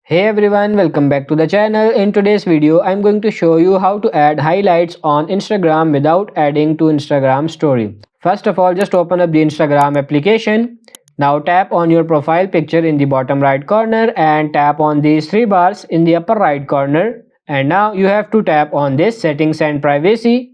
Hey everyone, welcome back to the channel. In today's video, I'm going to show you how to add highlights on Instagram without adding to Instagram story. First of all, just open up the Instagram application. Now tap on your profile picture in the bottom right corner and tap on these three bars in the upper right corner. And now you have to tap on this settings and privacy.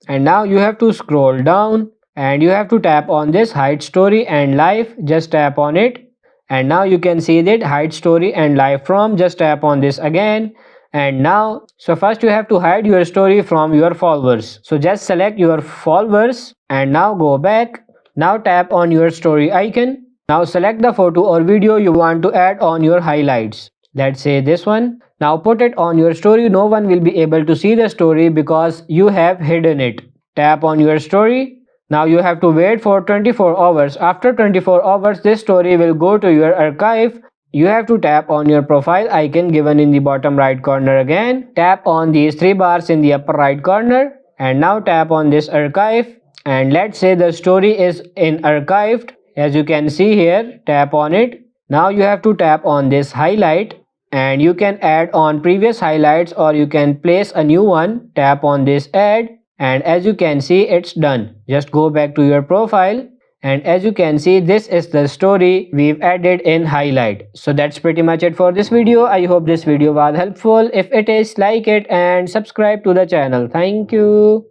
And now you have to scroll down and you have to tap on this hide story and live. Just tap on it and now you can see that hide story and live from. Just tap on this again. And now first you have to hide your story from your followers, so just select your followers and now go back. Now tap on your story icon. Now select the photo or video you want to add on your highlights. Let's say this one. Now put it on your story. No one will be able to see the story because you have hidden it. Tap on your story. Now you have to wait for 24 hours. After 24 hours, this story will go to your archive. You have to tap on your profile icon given in the bottom right corner again. Tap on these three bars in the upper right corner and now tap on this archive. And let's say the story is in archived. As you can see here, tap on it. Now you have to tap on this highlight and you can add on previous highlights or you can place a new one. Tap on this add. And as you can see, it's done. Just go back to your profile and as you can see, this is the story we've added in highlight. So that's pretty much it for this video. I hope this video was helpful. If it is, like it and subscribe to the channel. Thank you.